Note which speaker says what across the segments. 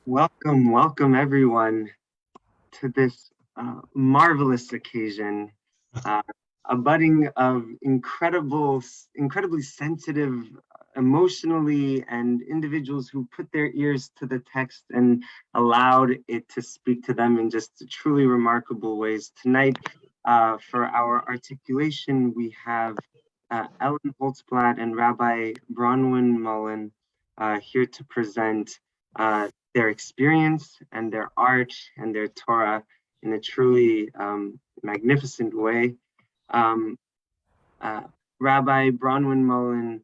Speaker 1: Welcome everyone to this marvelous occasion, uh, a budding of incredibly sensitive, emotionally, and individuals who put their ears to the text and allowed it to speak to them in just truly remarkable ways. Tonight, for our articulation, we have Ellen Holtzblatt and Rabbi Bronwen Mullin here to present their experience and their art and their Torah in a truly magnificent way. Um, uh, Rabbi Bronwen Mullin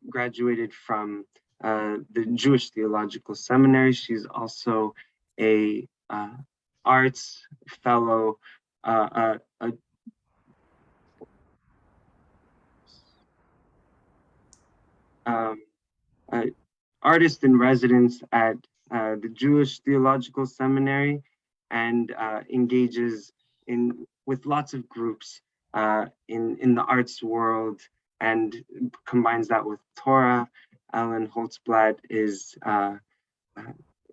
Speaker 1: graduated from the Jewish Theological Seminary. She's also a arts fellow, a um, artist in residence at the Jewish Theological Seminary, and engages in with lots of groups in the arts world, and combines that with Torah. Ellen Holtzblatt is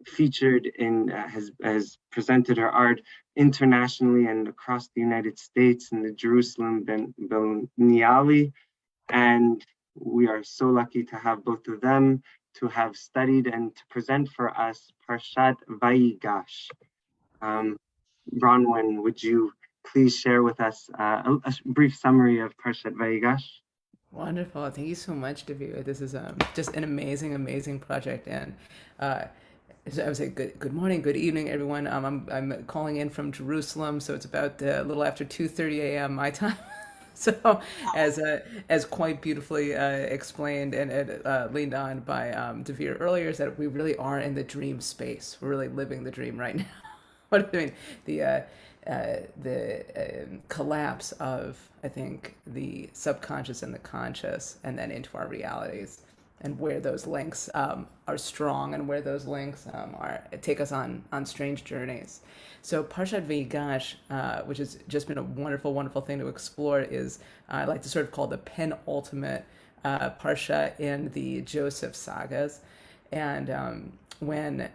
Speaker 1: featured in has presented her art internationally and across the United States in the Jerusalem Biennale, and we are so lucky to have both of them to have studied and to present for us Parshat Vayigash. Bronwen, would you please share with us a brief summary of Parshat Vayigash?
Speaker 2: Wonderful. Thank you so much, Davina. This is just an amazing project. And uh, so I would say good morning, good evening, everyone. I'm calling in from Jerusalem, so it's about a little after 2:30 a.m. my time. So as quite beautifully explained and leaned on by Devere earlier, is that we really are in the dream space. We're really living the dream right now. What I mean, the collapse of, I think, the subconscious and the conscious, and then into our realities, and where those links are strong, and where those links are take us on strange journeys. So Parshat Vayigash, which has just been a wonderful thing to explore, is I like to sort of call the penultimate parsha in the Joseph sagas, and when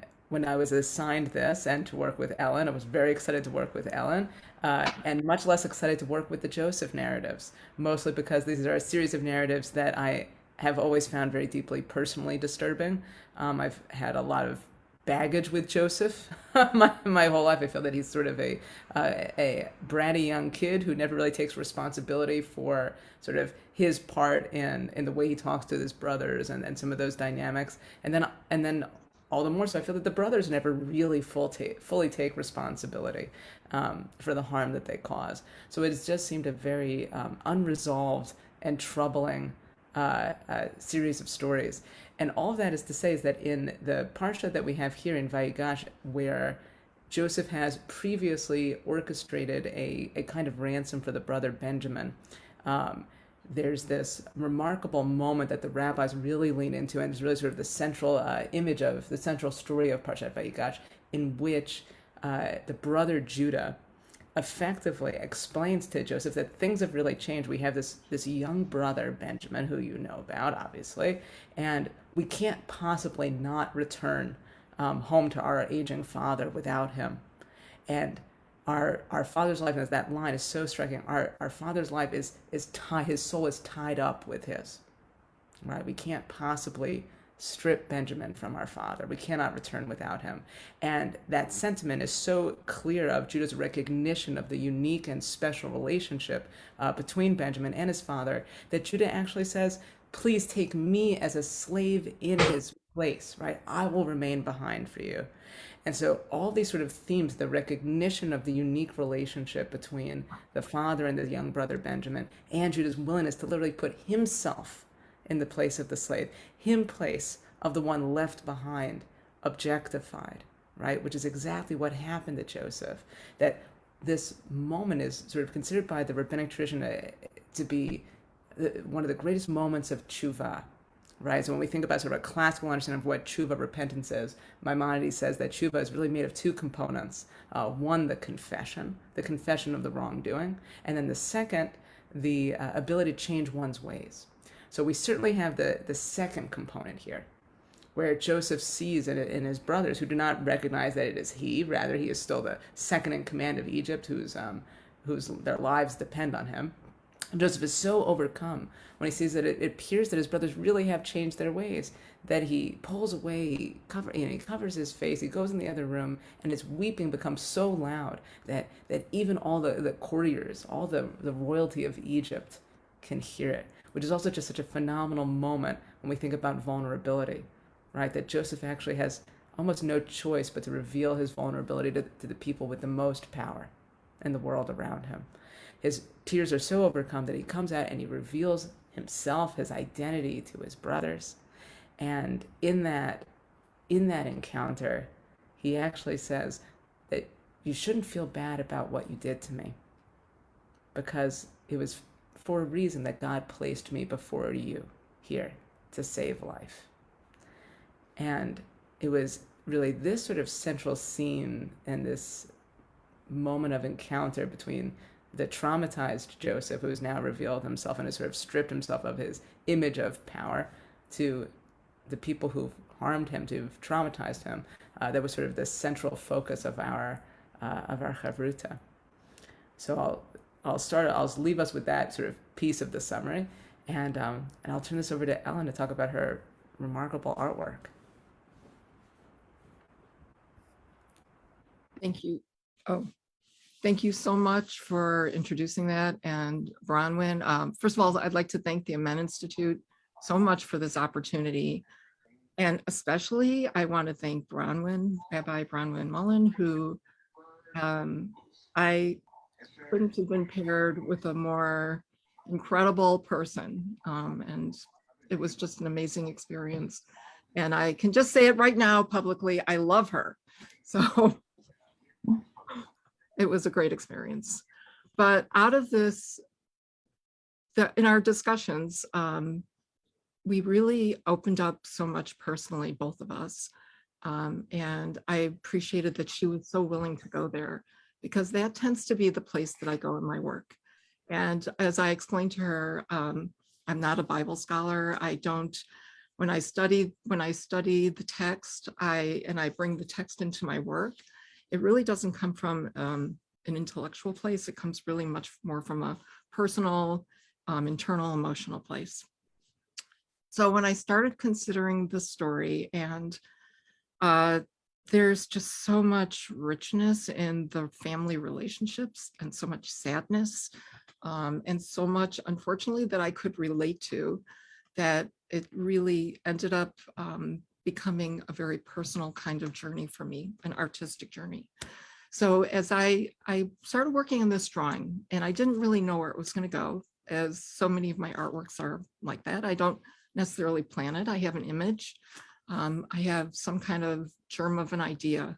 Speaker 2: I was assigned this and to work with Ellen, I was very excited to work with Ellen, and much less excited to work with the Joseph narratives, mostly because these are a series of narratives that I have always found very deeply personally disturbing. I've had a lot of baggage with Joseph my whole life. I feel that he's sort of a bratty young kid who never really takes responsibility for sort of his part in the way he talks to his brothers, and some of those dynamics. And then all the more so, I feel that the brothers never really fully take responsibility for the harm that they cause. So it just seemed a very unresolved and troubling series of stories. And all of that is to say is that in the parsha that we have here in Vayigash, where Joseph has previously orchestrated a kind of ransom for the brother Benjamin, there's this remarkable moment that the rabbis really lean into, and it's really sort of the central image of the central story of Parshat Vayigash, in which the brother Judah effectively explains to Joseph that things have really changed. We have this young brother Benjamin, who you know about, obviously, and we can't possibly not return home to our aging father without him. And our father's life, and that line is so striking. Our father's life is tied. His soul is tied up with his. Right? We can't possibly strip Benjamin from our father. We cannot return without him. And that sentiment is so clear of Judah's recognition of the unique and special relationship between Benjamin and his father, that Judah actually says, please take me as a slave in his place, right? I will remain behind for you. And so all these sort of themes, the recognition of the unique relationship between the father and the young brother Benjamin, and Judah's willingness to literally put himself in the place of the slave, him place of the one left behind, objectified, right? Which is exactly what happened to Joseph. That this moment is sort of considered by the rabbinic tradition to be one of the greatest moments of tshuva, right? So when we think about sort of a classical understanding of what tshuva, repentance is, Maimonides says that tshuva is really made of two components. One, the confession of the wrongdoing, and then the second, the ability to change one's ways. So we certainly have the second component here, where Joseph sees in his brothers, who do not recognize that it is he. Rather, he is still the second in command of Egypt, whose their lives depend on him. And Joseph is so overcome when he sees that it appears that his brothers really have changed their ways, that he pulls away, he covers his face, he goes in the other room, and his weeping becomes so loud that even all the courtiers, all the royalty of Egypt can hear it, which is also just such a phenomenal moment when we think about vulnerability, right? That Joseph actually has almost no choice but to reveal his vulnerability to the people with the most power in the world around him. His tears are so overcome that he comes out and he reveals himself, his identity, to his brothers. And in that encounter, he actually says that you shouldn't feel bad about what you did to me, because it was for a reason that God placed me before you here to save life. And it was really this sort of central scene and this moment of encounter between the traumatized Joseph, who's now revealed himself and has sort of stripped himself of his image of power, to the people who've harmed him, who've traumatized him. That was sort of the central focus of our chavruta. So I'll leave us with that sort of piece of the summary, and I'll turn this over to Ellen to talk about her remarkable artwork.
Speaker 3: Thank you. Oh, thank you so much for introducing that. And Bronwen, first of all, I'd like to thank the Amen Institute so much for this opportunity. And especially, I want to thank Rabbi Bronwen Mullin, who I couldn't have been paired with a more incredible person. And it was just an amazing experience. And I can just say it right now publicly, I love her. So it was a great experience. But out of this, in our discussions, we really opened up so much personally, both of us. And I appreciated that she was so willing to go there, because that tends to be the place that I go in my work. And as I explained to her, I'm not a Bible scholar. When I study the text, I bring the text into my work, it really doesn't come from an intellectual place. It comes really much more from a personal, internal, emotional place. So when I started considering the story, and there's just so much richness in the family relationships, and so much sadness, and so much, unfortunately, that I could relate to, that it really ended up becoming a very personal kind of journey for me, an artistic journey. So as I started working on this drawing, and I didn't really know where it was going to go, as so many of my artworks are like that. I don't necessarily plan it. I have an image. I have some kind of germ of an idea,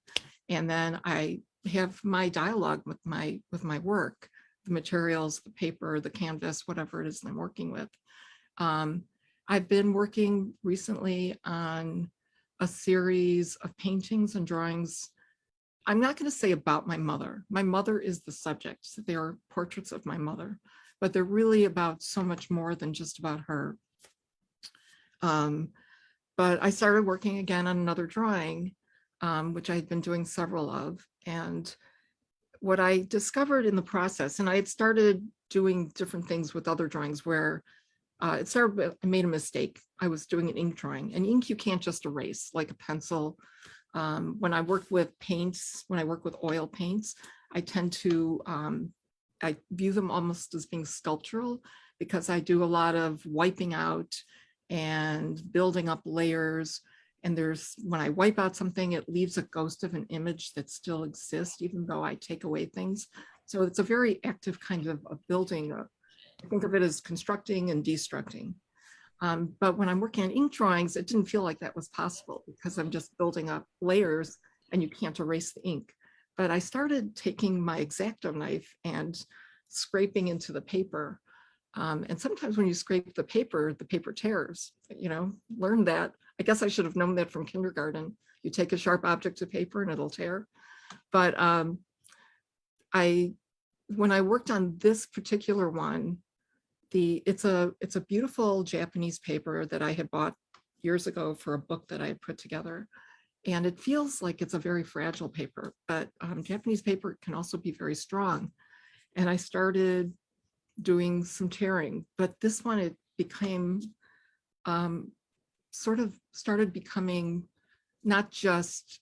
Speaker 3: and then I have my dialogue with my work, the materials, the paper, the canvas, whatever it is I'm working with. I've been working recently on a series of paintings and drawings. I'm not going to say about my mother. My mother is the subject. They are portraits of my mother, but they're really about so much more than just about her. But I started working again on another drawing, which I had been doing several of. And what I discovered in the process, and I had started doing different things with other drawings where I made a mistake. I was doing an ink drawing, and ink you can't just erase like a pencil. When I work with paints, when I work with oil paints, I tend to, I view them almost as being sculptural, because I do a lot of wiping out and building up layers. And when I wipe out something, it leaves a ghost of an image that still exists, even though I take away things. So it's a very active kind of building. I think of it as constructing and destructing. But when I'm working on ink drawings, it didn't feel like that was possible, because I'm just building up layers and you can't erase the ink. But I started taking my X-Acto knife and scraping into the paper. And sometimes when you scrape the paper tears, learn that. I guess I should have known that from kindergarten. You take a sharp object to paper and it'll tear. But when I worked on this particular one, it's a beautiful Japanese paper that I had bought years ago for a book that I had put together. And it feels like it's a very fragile paper, but Japanese paper can also be very strong. And I started doing some tearing, but this one, it became sort of started becoming not just,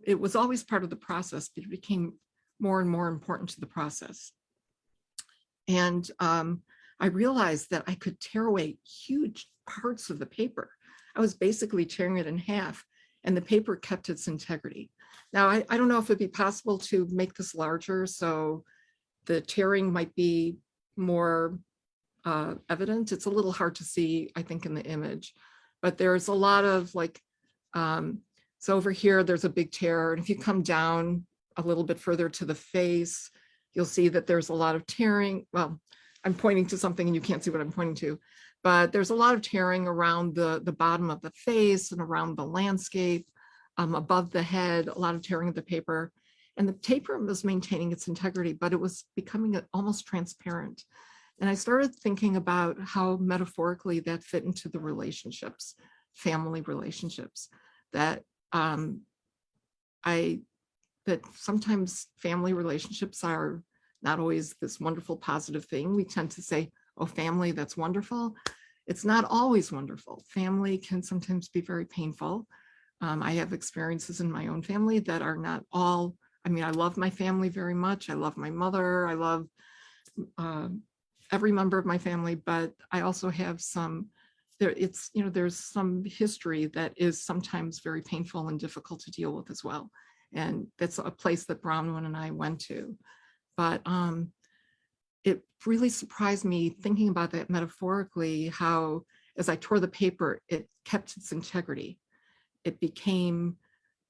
Speaker 3: it was always part of the process, but it became more and more important to the process. And I realized that I could tear away huge parts of the paper. I was basically tearing it in half, and the paper kept its integrity. Now, I don't know if it'd be possible to make this larger, so the tearing might be more evident. It's a little hard to see, I think, in the image, but there's a lot of like, so over here, there's a big tear. And if you come down a little bit further to the face, you'll see that there's a lot of tearing. Well, I'm pointing to something and you can't see what I'm pointing to, but there's a lot of tearing around the bottom of the face and around the landscape, above the head, a lot of tearing of the paper. And the paper was maintaining its integrity, but it was becoming almost transparent. And I started thinking about how metaphorically that fit into the relationships, family relationships, that that sometimes family relationships are not always this wonderful, positive thing. We tend to say, oh, family, that's wonderful. It's not always wonderful. Family can sometimes be very painful. I have experiences in my own family that are not all, I mean, I love my family very much. I love my mother. I love every member of my family, but I also have some, there's some history that is sometimes very painful and difficult to deal with as well. And that's a place that Bronwen and I went to. But it really surprised me thinking about that metaphorically, how as I tore the paper, it kept its integrity. It became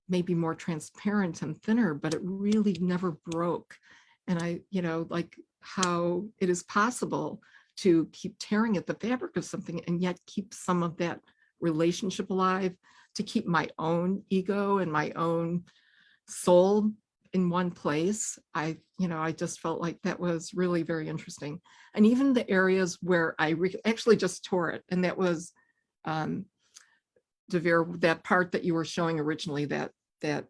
Speaker 3: maybe more transparent and thinner, but it really never broke. And I, like how it is possible to keep tearing at the fabric of something and yet keep some of that relationship alive, to keep my own ego and my own soul in one place. I just felt like that was really very interesting. And even the areas where I actually just tore it, and that was Devere, that part that you were showing originally, that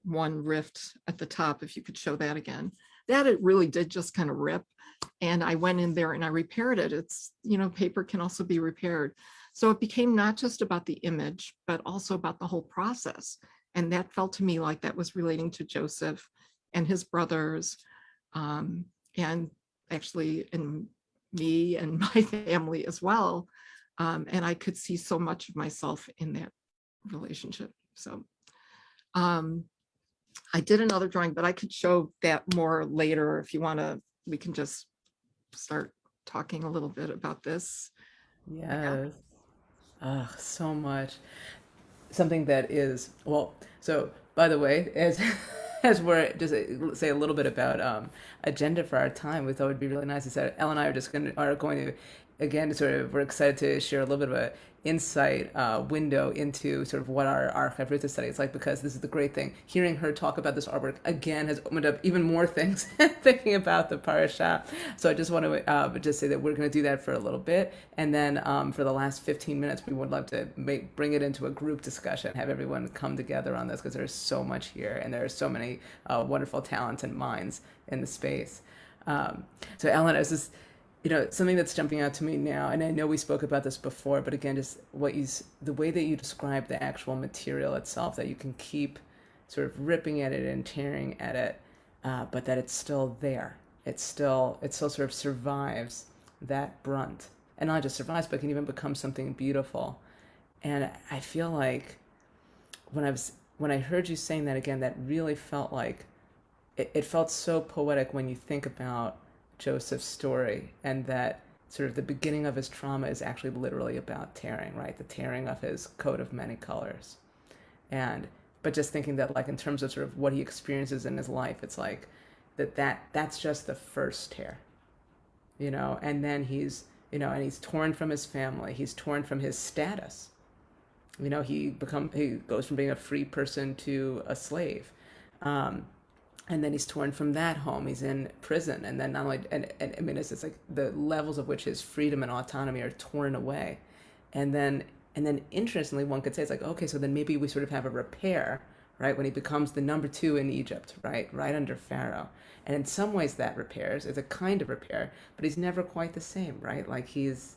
Speaker 3: one rift at the top, if you could show that again, that it really did just kind of rip. And I went in there and I repaired it. It's, paper can also be repaired. So it became not just about the image, but also about the whole process. And that felt to me like that was relating to Joseph and his brothers, and actually in me and my family as well. And I could see so much of myself in that relationship. So I did another drawing, but I could show that more later if you want to. We can just start talking a little bit about this.
Speaker 2: Yes. So much. Something that is, well, so by the way, as we're just say a little bit about agenda for our time, we thought it would be really nice to say Elle and I are going to again we're excited to share a little bit of a insight window into sort of what our archive roots study is like, because this is the great thing. Hearing her talk about this artwork again has opened up even more things thinking about the parasha. So I just want to just say that we're going to do that for a little bit. And then for the last 15 minutes, we would love to bring it into a group discussion, have everyone come together on this, because there's so much here and there are so many wonderful talents and minds in the space. So Ellen, I was just, something that's jumping out to me now, and I know we spoke about this before, but again, just the way that you describe the actual material itself, that you can keep sort of ripping at it and tearing at it, but that it's still there. It still sort of survives that brunt, and not just survives, but can even become something beautiful. And I feel like when I heard you saying that again, that really felt like it felt so poetic when you think about Joseph's story, and that sort of the beginning of his trauma is actually literally about tearing, right? The tearing of his coat of many colors. But just thinking that, like, in terms of sort of what he experiences in his life, it's like that's just the first tear, and then he's torn from his family, he's torn from his status. He goes from being a free person to a slave. And then he's torn from that home. He's in prison. And then not only, and I mean, it's like the levels of which his freedom and autonomy are torn away. And then And then interestingly, one could say it's like, okay, so then maybe we sort of have a repair, right? When he becomes the number two in Egypt, right? Right under Pharaoh. And in some ways that repairs, it's a kind of repair, but he's never quite the same, right? Like he's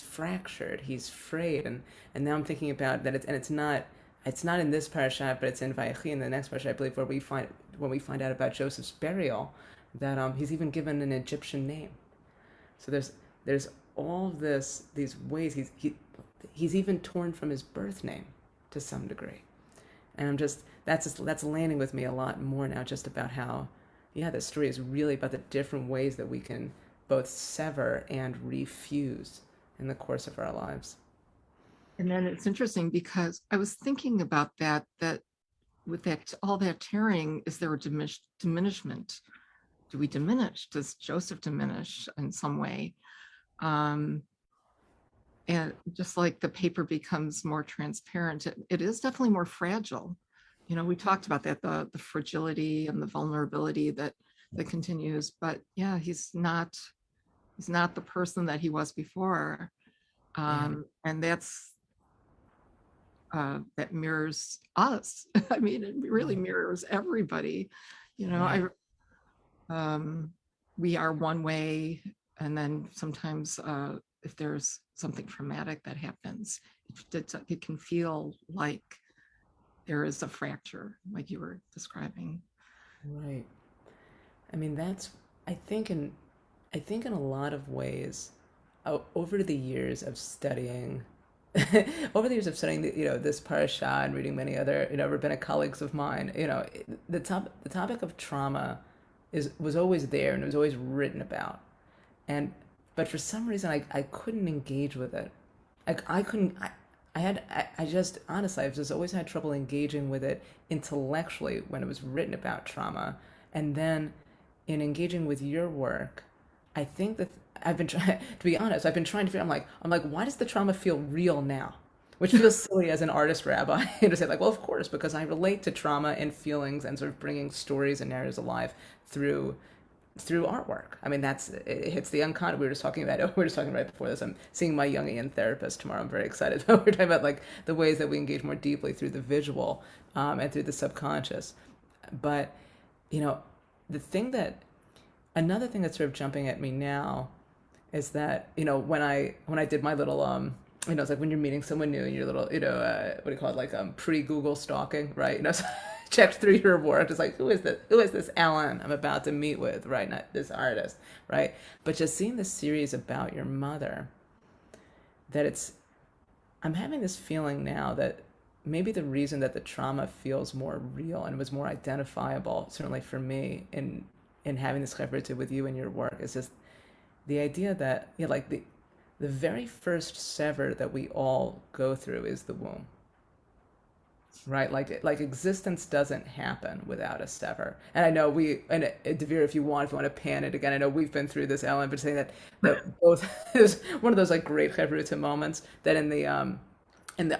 Speaker 2: fractured, he's frayed. And now I'm thinking about that it's not in this parasha, but it's in Vayechi in the next parasha, I believe, where when we find out about Joseph's burial, that he's even given an Egyptian name. So there's all these ways he's even torn from his birth name to some degree. And that's landing with me a lot more now, just about how, yeah, the story is really about the different ways that we can both sever and refuse in the course of our lives.
Speaker 3: And then it's interesting because I was thinking about that with that all that tearing, is there a diminishment? Do we diminish? Does Joseph diminish in some way? And just like the paper becomes more transparent, it is definitely more fragile. We talked about that, the fragility and the vulnerability that continues. But yeah, he's not the person that he was before. And that mirrors us. I mean, it really mirrors everybody. We are one way, and then sometimes if there's something traumatic that happens, it can feel like there is a fracture, like you were describing.
Speaker 2: Right. I mean, I think in a lot of ways, over the years of studying this parasha and reading many other rabbinic colleagues of mine, the topic of trauma was always there and it was always written about, but for some reason I couldn't engage with it. I just always had trouble engaging with it intellectually when it was written about trauma, and then in engaging with your work, I think that I've been trying to figure. I'm like, why does the trauma feel real now? Which feels silly as an artist rabbi to say, like, well, of course, because I relate to trauma and feelings and sort of bringing stories and narratives alive through artwork. I mean, it hits the unconscious. We were just talking right before this. I'm seeing my Jungian therapist tomorrow. I'm very excited. We're talking about like the ways that we engage more deeply through the visual and through the subconscious. But another thing that's sort of jumping at me now is that when I did my little it's like when you're meeting someone new and your little what do you call it, like pre-Google stalking, right? So checked through your work, just like who is this Alan I'm about to meet with, right? Not this artist, right? But just seeing this series about your mother, I'm having this feeling now that maybe the reason that the trauma feels more real and was more identifiable, certainly for me, in having this collaborative with you and your work, is just the idea that like the very first sever that we all go through is the womb, right? Like existence doesn't happen without a sever. And I know Devere, if you want to pan it again, I know we've been through this, Ellen, but saying that both is one of those like great chavruta moments that in the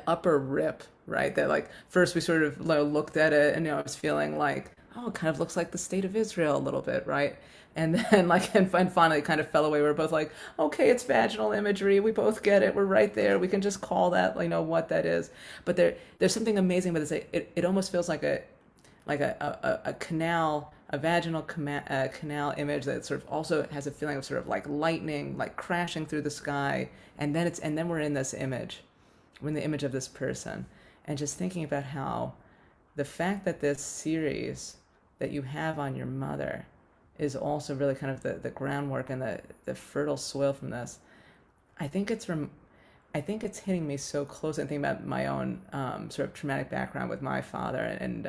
Speaker 2: upper rip, right? That like first we sort of looked at it and I was feeling like, oh, it kind of looks like the state of Israel a little bit, right? And then and finally it kind of fell away. We're both like, okay, it's vaginal imagery. We both get it. We're right there. We can just call that, what that is. But there's something amazing about this. It almost feels like a canal, a vaginal canal image that sort of also has a feeling of sort of like lightning, like crashing through the sky. And then we're in this image. We're in the image of this person. And just thinking about how the fact that this series that you have on your mother is also really kind of the groundwork and the fertile soil from this. I think it's hitting me so close. And thinking about my own sort of traumatic background with my father and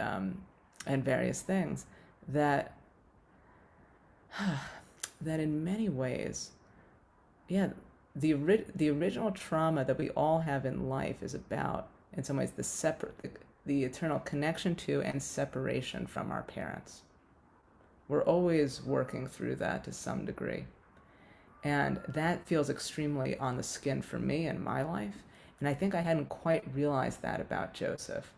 Speaker 2: various things that in many ways, yeah, the original trauma that we all have in life is about, in some ways, the eternal connection to and separation from our parents. We're always working through that to some degree. And that feels extremely on the skin for me in my life. And I think I hadn't quite realized that about Joseph.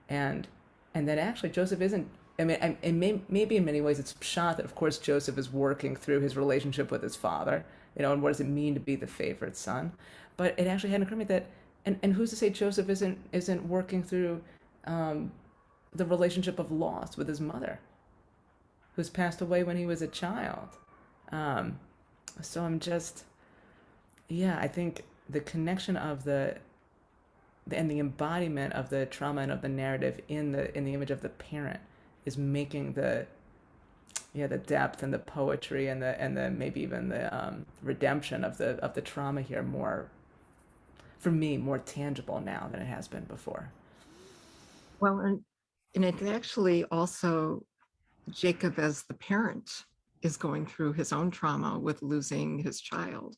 Speaker 2: And that actually Joseph isn't, I mean, and maybe in many ways it's shot that, of course, Joseph is working through his relationship with his father, and what does it mean to be the favorite son? But it actually hadn't occurred to me that and who's to say Joseph isn't working through um, the relationship of loss with his mother, who's passed away when he was a child. Um, so I'm just, yeah, I think the connection of the and the embodiment of the trauma and of the narrative in the image of the parent is making the depth and the poetry and the maybe even the redemption of the trauma here more, for me, more tangible now than it has been before.
Speaker 3: Well, and it actually also, Jacob as the parent is going through his own trauma with losing his child,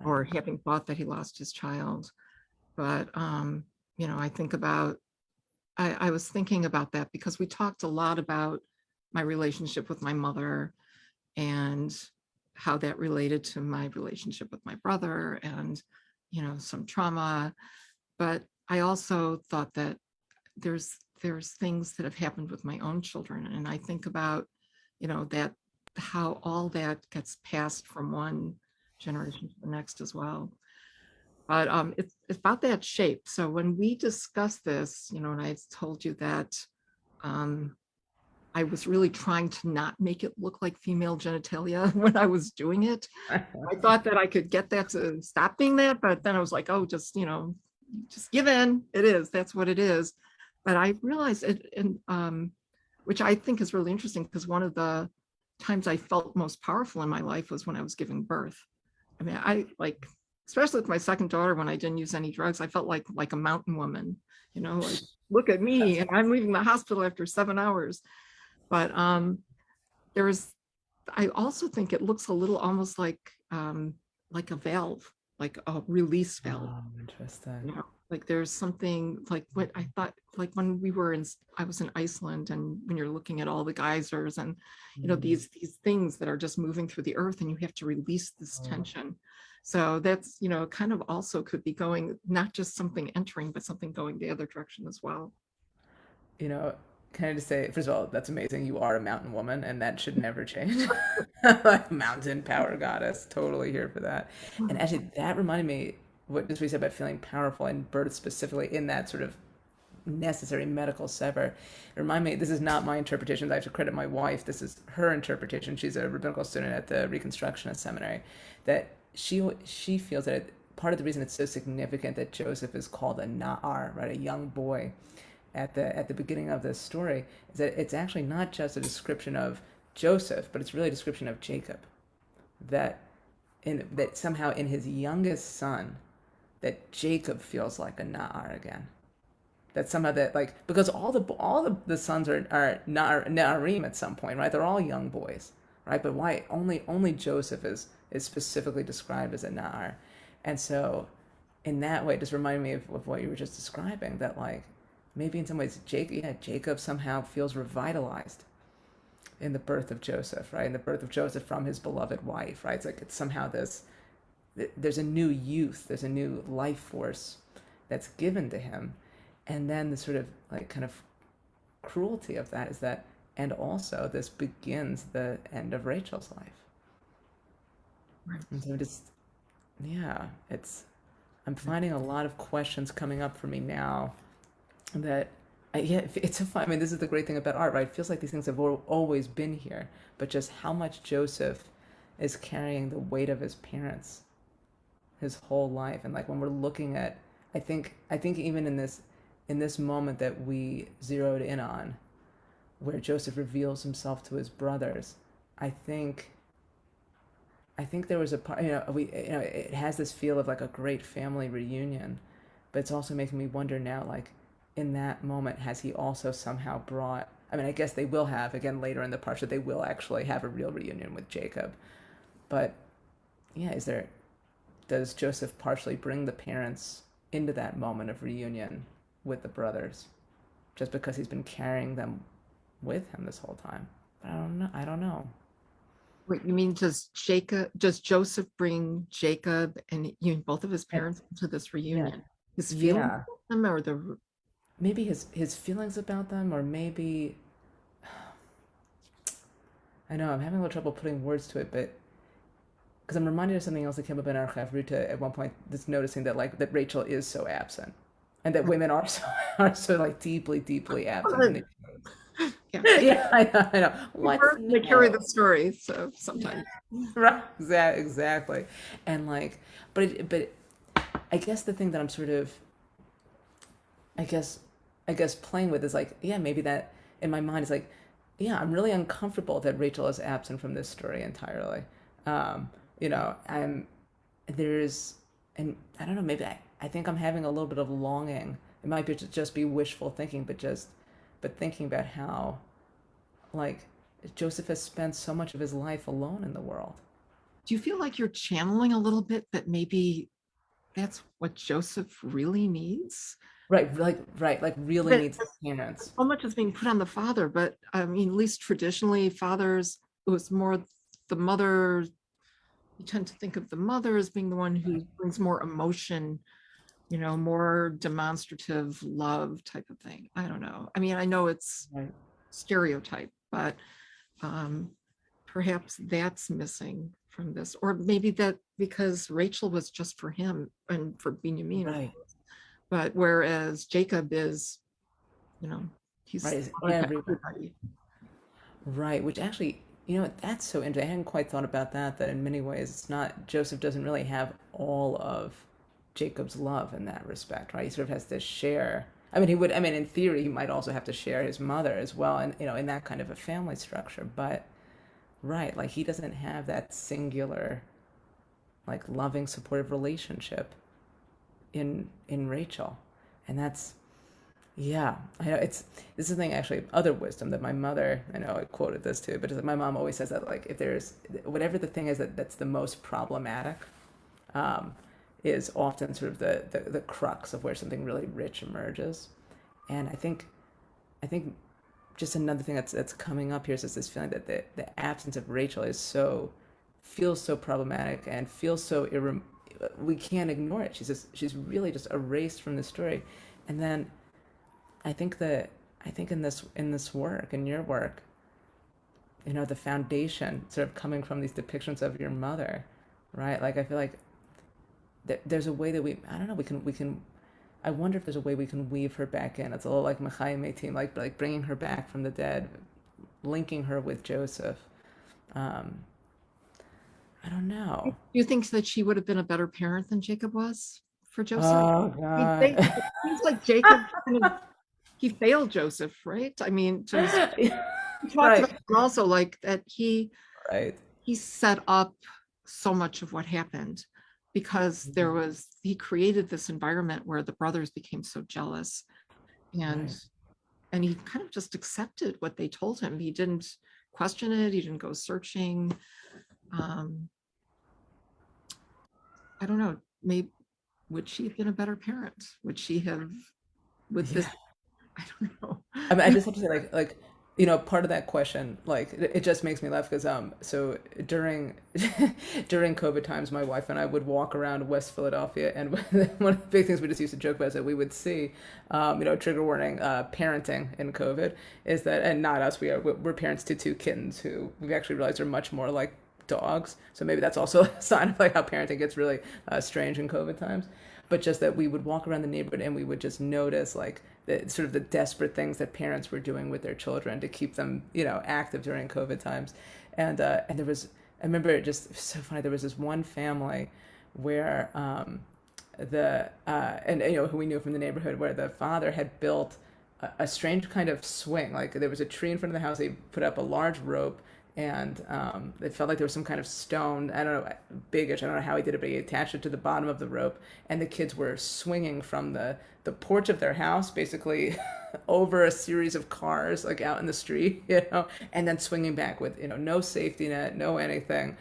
Speaker 3: or having thought that he lost his child. But I think about, I was thinking about that because we talked a lot about my relationship with my mother and how that related to my relationship with my brother, and some trauma. But I also thought that there's things that have happened with my own children, and I think about that, how all that gets passed from one generation to the next as well. But it's about that shape. So when we discussed this, and I told you that I was really trying to not make it look like female genitalia when I was doing it. I thought that I could get that to stop being that, but then I was like, oh, just give in. It is. That's what it is. But I realized it, and which I think is really interesting, because one of the times I felt most powerful in my life was when I was giving birth. I mean, I like, especially with my second daughter, when I didn't use any drugs, I felt like a mountain woman, like, look at me, and I'm leaving the hospital after 7 hours. But I also think it looks a little almost like a valve, like a release valve.
Speaker 2: Oh, interesting.
Speaker 3: Like there's something like what I thought, like when I was in Iceland, and when you're looking at all the geysers and these things that are just moving through the earth, and you have to release this tension. So that's kind of also could be going, not just something entering, but something going the other direction as well.
Speaker 2: Can I just say, first of all, that's amazing. You are a mountain woman, and that should never change. Like mountain power goddess, totally here for that. And actually, that reminded me what we said about feeling powerful and birth specifically in that sort of necessary medical sever. It reminded me, this is not my interpretation. I have to credit my wife. This is her interpretation. She's a rabbinical student at the Reconstructionist Seminary. That she feels that part of the reason it's so significant that Joseph is called a Na'ar, right, a young boy, at the beginning of this story, is that it's actually not just a description of Joseph, but it's really a description of Jacob. That somehow in his youngest son, that Jacob feels like a Na'ar again. That somehow because all the sons are Na'arim at some point, right? They're all young boys, right? But why only Joseph is specifically described as a Na'ar. And so in that way, it just reminded me of what you were just describing, that maybe in some ways Jacob somehow feels revitalized in the birth of Joseph, right? In the birth of Joseph from his beloved wife, right? It's somehow there's a new youth, there's a new life force that's given to him. And then the sort of kind of cruelty of that is that, and also this begins the end of Rachel's life. Right. And so I'm finding a lot of questions coming up for me now that it's so fun. I mean, this is the great thing about art, right? It feels like these things have always been here, but just how much Joseph is carrying the weight of his parents his whole life. And when we're looking at, I think even in this moment that we zeroed in on, where Joseph reveals himself to his brothers, I think there was a part, it has this feel of a great family reunion, but it's also making me wonder now, in that moment, has he also somehow brought, I mean, I guess they will have, again, later in the parsha, they will actually have a real reunion with Jacob. But, does Joseph partially bring the parents into that moment of reunion with the brothers, just because he's been carrying them with him this whole time? But I don't know.
Speaker 3: Wait, you mean does Joseph bring Jacob and both of his parents into this reunion? His feelings about them, or
Speaker 2: maybe his feelings about them, or maybe, I know I'm having a little trouble putting words to it, but because I'm reminded of something else that came up in our Chavruta at one point, that's noticing that like that Rachel is so absent, and that women are so are so like deeply absent in these shows.
Speaker 3: Yeah,
Speaker 2: Yeah, I know. What?
Speaker 3: they carry the
Speaker 2: No.
Speaker 3: story, so sometimes.
Speaker 2: Right. Exactly. And like, but I guess the thing that I'm sort of, I guess, I guess playing with is like, yeah, maybe that in my mind is like, yeah, I'm really uncomfortable that Rachel is absent from this story entirely. You know, there's, and I don't know, maybe I think I'm having a little bit of longing. It might be just be wishful thinking, but thinking about how, like, Joseph has spent so much of his life alone in the world.
Speaker 3: Do you feel like you're channeling a little bit that maybe that's what Joseph really needs?
Speaker 2: Right, like really
Speaker 3: But
Speaker 2: needs parents.
Speaker 3: so much is being put on the father, but I mean, at least traditionally, fathers, it was more the mother. You tend to think of the mother as being the one who brings more emotion, more demonstrative love type of thing. I don't know. I mean, I know it's
Speaker 2: Right.
Speaker 3: stereotype, but perhaps that's missing from this, or maybe that because Rachel was just for him and for Binyamin,
Speaker 2: Right.
Speaker 3: but whereas Jacob is, he's
Speaker 2: Right. Is
Speaker 3: everybody.
Speaker 2: Right. Which actually, that's so interesting. I hadn't quite thought about that. That in many ways, it's not Joseph doesn't really have all of Jacob's love in that respect, right? He sort of has to share. I mean, he would. I mean, in theory, he might also have to share his mother as well, and in that kind of a family structure. But right, like he doesn't have that singular, like loving, supportive relationship in Rachel, and that's yeah. I know this is the thing actually. Other wisdom that my mother, I know I quoted this too, but my mom always says that like if there's whatever the thing is that's the most problematic, um, is often sort of the crux of where something really rich emerges, and I think just another thing that's coming up here is just this feeling that the absence of Rachel feels so problematic and feels so we can't ignore it. She's really just erased from the story, and then I think in this work, in your work, the foundation sort of coming from these depictions of your mother, right? Like I feel like there's a way that I don't know, we can I wonder if there's a way we can weave her back in. It's a little like Machayim Meitim, like bringing her back from the dead, linking her with Joseph. I don't know.
Speaker 3: Do you think that she would have been a better parent than Jacob was for Joseph?
Speaker 2: Oh
Speaker 3: It
Speaker 2: God.
Speaker 3: seems like Jacob, he failed Joseph, right? I mean, he talked
Speaker 2: Right.
Speaker 3: about it also like that he
Speaker 2: Right.
Speaker 3: set up so much of what happened because he created this environment where the brothers became so jealous, and
Speaker 2: Right.
Speaker 3: and he kind of just accepted what they told him. He didn't question it. He didn't go searching. I don't know. Maybe would she have been a better parent? Would she have with this?
Speaker 2: Yeah.
Speaker 3: I don't know.
Speaker 2: I mean, I just have to say, like, part of that question, like, it just makes me laugh because, so during during COVID times, my wife and I would walk around West Philadelphia, and one of the big things we just used to joke about is that we would see, trigger warning, parenting in COVID is that, and not us, we're parents to two kittens who we actually realized are much more like dogs, so maybe that's also a sign of like how parenting gets really strange in COVID times. But just that we would walk around the neighborhood and we would just notice like the sort of the desperate things that parents were doing with their children to keep them, active during COVID times. And there was, I remember it was so funny. There was this one family where who we knew from the neighborhood, where the father had built a strange kind of swing. Like there was a tree in front of the house. He put up a large rope, and it felt like there was some kind of stone, I don't know, biggish, I don't know how he did it, but he attached it to the bottom of the rope, and the kids were swinging from the porch of their house, basically, over a series of cars, like out in the street, and then swinging back with, no safety net, no anything,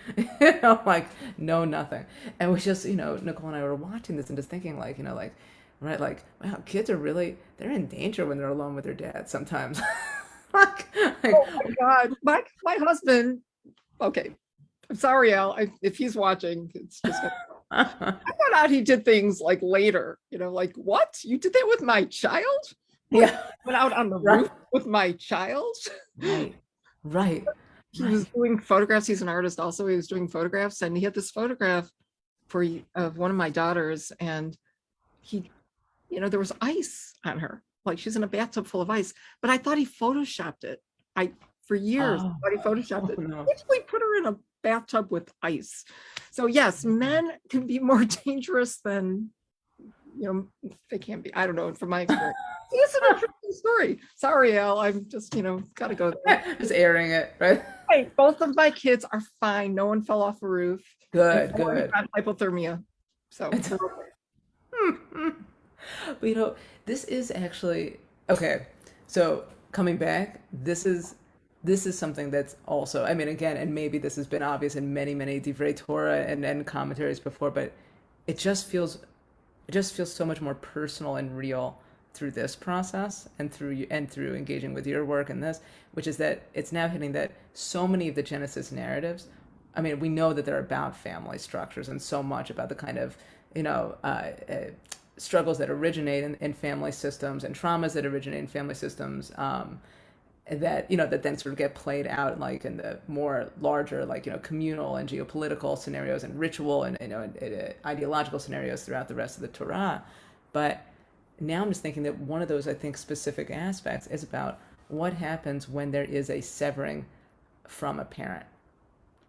Speaker 2: like, no nothing. And we just, Nicole and I were watching this and just thinking, like, right, like, wow, kids are really, they're in danger when they're alone with their dad sometimes. Like,
Speaker 3: Oh my God, my husband. Okay, I'm sorry, Al. If he's watching, it's just. I found out he did things like later. Like what? You did that with my child?
Speaker 2: yeah,
Speaker 3: Went out on the roof with my child?
Speaker 2: right.
Speaker 3: he was doing photographs. He's an artist also. He was doing photographs, and he had this photograph of one of my daughters, and he, there was ice on her, like she's in a bathtub full of ice. But I thought he photoshopped it. For years, I thought he photoshopped it.
Speaker 2: No.
Speaker 3: We put her in a bathtub with ice. So yes, men can be more dangerous than, they can be. I don't know, from my experience. It's an interesting story. Sorry, Yael, I'm just, got to go there.
Speaker 2: Just airing it, right?
Speaker 3: Hey, both of my kids are fine. No one fell off a roof.
Speaker 2: Good.
Speaker 3: Got hypothermia. So.
Speaker 2: But this is actually okay. So coming back, this is something that's also, I mean, again, and maybe this has been obvious in many Divrei Torah and commentaries before, but it just feels so much more personal and real through this process and through engaging with your work and this, which is that it's now hitting that so many of the Genesis narratives, I mean, we know that they're about family structures and so much about the kind of, struggles that originate in family systems and traumas that originate in family systems, that then sort of get played out like in the more larger, communal and geopolitical scenarios and ritual and ideological scenarios throughout the rest of the Torah. But now I'm just thinking that one of those, I think, specific aspects is about what happens when there is a severing from a parent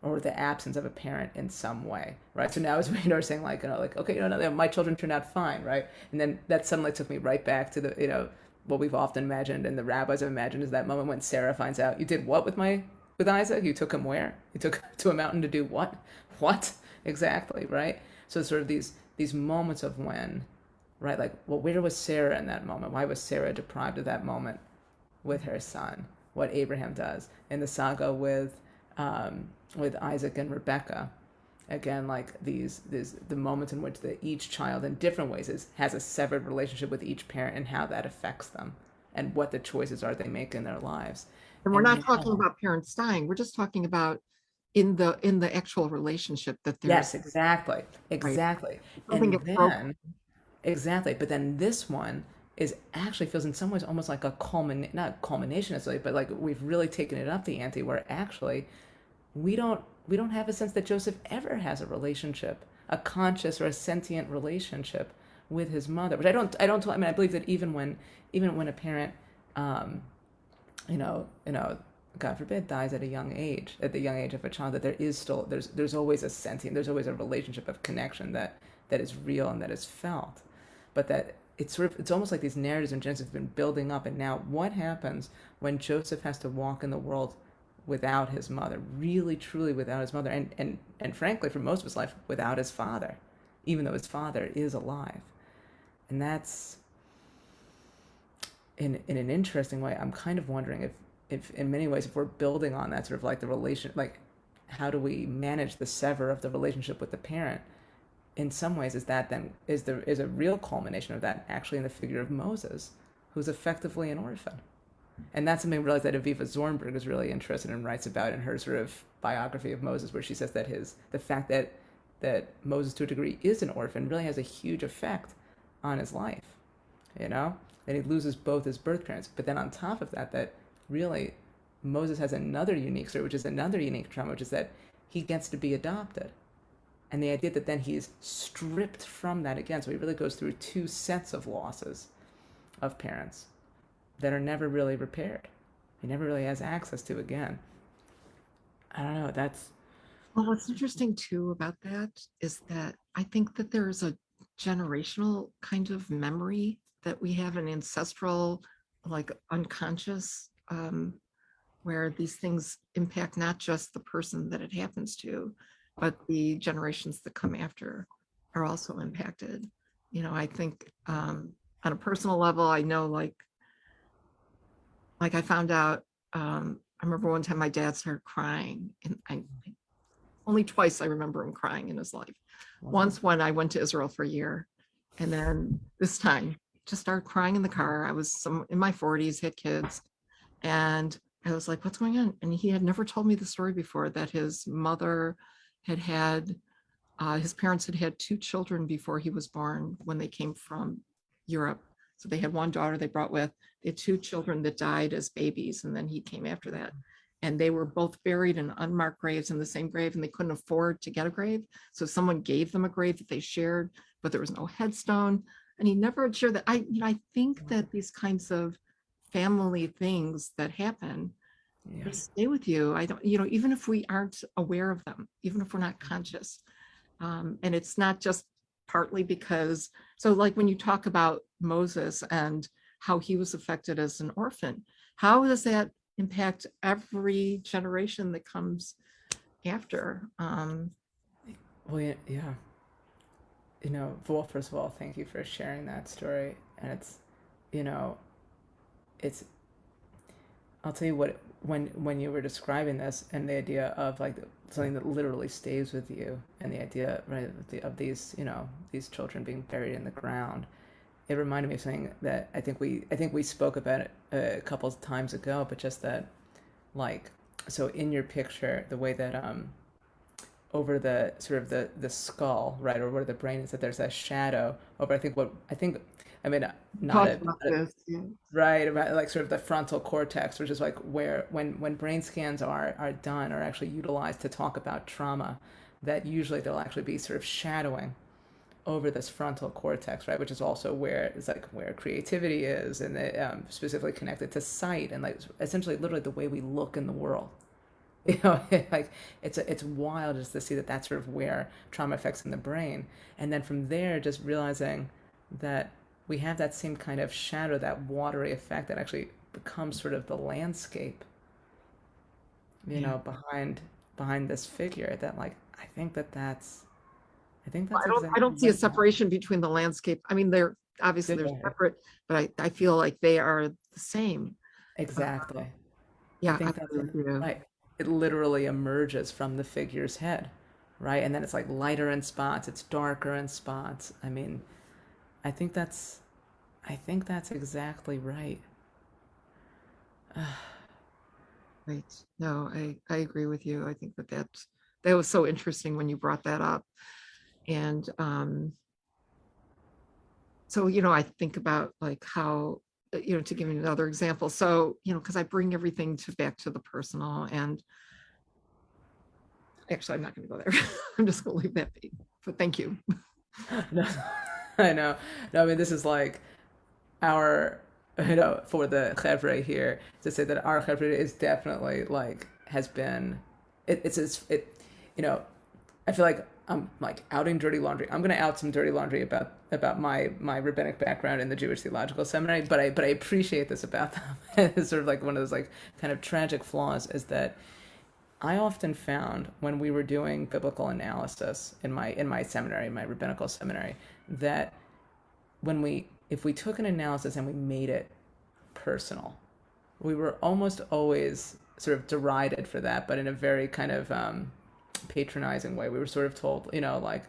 Speaker 2: or the absence of a parent in some way, right? So now as we are saying okay, my children turned out fine, right? And then that suddenly took me right back to the, what we've often imagined and the rabbis have imagined is that moment when Sarah finds out, you did what with Isaac? You took him where? You took him to a mountain to do what? What? Exactly, right? So sort of these moments of when, right? Like, well, where was Sarah in that moment? Why was Sarah deprived of that moment with her son? What Abraham does in the saga with Isaac and Rebecca, again, like the moments in which each child in different ways has a severed relationship with each parent and how that affects them and what the choices are they make in their lives.
Speaker 3: And we're not talking about parents dying. We're just talking about in the actual relationship that there's.
Speaker 2: Yes, exactly.
Speaker 3: Right.
Speaker 2: And then, exactly. But then this one actually feels in some ways almost like a not culmination necessarily, but like we've really taken it up the ante where actually we don't have a sense that Joseph ever has a relationship, a conscious or a sentient relationship with his mother. Which I believe that even when a parent, God forbid, dies at the young age of a child, that there is still there's always a sentient, there's always a relationship of connection that is real and that is felt, but that it's almost like these narratives in Genesis have been building up, and now what happens when Joseph has to walk in the world without his mother, really truly without his mother, and frankly for most of his life without his father, even though his father is alive. And that's in an interesting way, I'm kind of wondering if in many ways if we're building on that sort of like the relation, like how do we manage the sever of the relationship with the parent? In some ways, is a real culmination of that actually in the figure of Moses, who's effectively an orphan. And that's something I realized that Aviva Zornberg is really interested in, writes about in her sort of biography of Moses, where she says that the fact that Moses to a degree is an orphan really has a huge effect on his life, that he loses both his birth parents. But then on top of that really Moses has another unique story, which is another unique trauma, which is that he gets to be adopted. And the idea that then he's stripped from that again. So he really goes through two sets of losses of parents that are never really repaired. He never really has access to again. I don't know,
Speaker 3: Well, what's interesting too about that is that I think that there's a generational kind of memory that we have, an ancestral, like unconscious, where these things impact not just the person that it happens to, but the generations that come after are also impacted. I think on a personal level, I know like I found out, I remember one time my dad started crying, and only twice I remember him crying in his life. Wow. Once when I went to Israel for a year, and then this time just started crying in the car. I was in my 40s, had kids, and I was like, what's going on? And he had never told me the story before, that his mother had his parents had two children before he was born when they came from Europe. So they had one daughter they brought with. They had two children that died as babies, and then he came after that. and they were both buried in unmarked graves in the same grave, and they couldn't afford to get a grave. So someone gave them a grave that they shared, but there was no headstone. And he never shared that. I think that these kinds of family things that happen,
Speaker 2: Yeah.
Speaker 3: they stay with you. I don't, even if we aren't aware of them, even if we're not conscious. And it's not just partly because, so like when you talk about Moses and how he was affected as an orphan, how does that impact every generation that comes after?
Speaker 2: Well, yeah. Well, first of all, thank you for sharing that story. And you know, it's, I'll tell you what, when you were describing this and the idea of like something that literally stays with you, and the idea, right, of these, these children being buried in the ground, it reminded me of something that I think we spoke about it a couple of times ago, but just that, like, so in your picture, the way that over the sort of the skull, right, or where the brain is, that there's a shadow over, I mean, not
Speaker 3: Talk about this, yeah.
Speaker 2: right, about like sort of the frontal cortex, which is like where when brain scans are done, or actually utilized to talk about trauma, that usually there'll actually be sort of shadowing over this frontal cortex, right, which is also where it's like where creativity is, and specifically connected to sight, and like essentially literally the way we look in the world. Like it's wild just to see that that's sort of where trauma affects in the brain, and then from there just realizing that we have that same kind of shadow, that watery effect that actually becomes sort of the landscape,
Speaker 3: Yeah.
Speaker 2: behind this figure. That, like, I think
Speaker 3: I
Speaker 2: that's
Speaker 3: don't, I
Speaker 2: exactly
Speaker 3: don't see a
Speaker 2: right.
Speaker 3: separation between the landscape. I mean, they're obviously they're separate, but I feel like they are the same.
Speaker 2: Exactly. I
Speaker 3: Yeah, I
Speaker 2: think that's
Speaker 3: agree with you.
Speaker 2: right. It literally emerges from the figure's head, right? And then it's like lighter in spots, it's darker in spots. I mean, I think that's, I think that's exactly right.
Speaker 3: Right. No, I agree with you. I think that was so interesting when you brought that up. And so, I think about like how, to give you another example. So, because I bring everything back to the personal, and actually I'm not going to go there. I'm just going to leave that be. But thank you.
Speaker 2: No, I know. No, I mean, this is like our, for the chevre here, to say that our chevre is definitely like, has been, it, you know, I feel like I'm like outing dirty laundry. I'm going to out some dirty laundry about my rabbinic background in the Jewish Theological Seminary, but I appreciate this about them. It's sort of like one of those like kind of tragic flaws, is that I often found when we were doing biblical analysis in my seminary, my rabbinical seminary, that if we took an analysis and we made it personal, we were almost always sort of derided for that, but in a very kind of patronizing way. We were sort of told, like,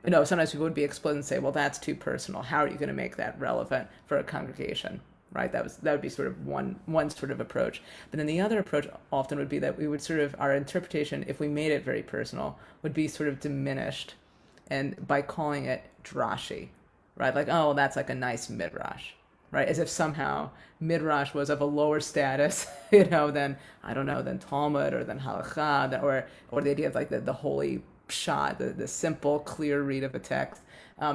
Speaker 2: sometimes people would be explicit and say, well, that's too personal. How are you going to make that relevant for a congregation? Right? That would be sort of one sort of approach. But then the other approach often would be that we would sort of, our interpretation, if we made it very personal, would be sort of diminished, and by calling it drashi, right? Like, oh, that's like a nice midrash, right? As if somehow midrash was of a lower status, than, I don't know, than Talmud or than halakha, or the idea of like the holy pshat, the simple, clear read of a text.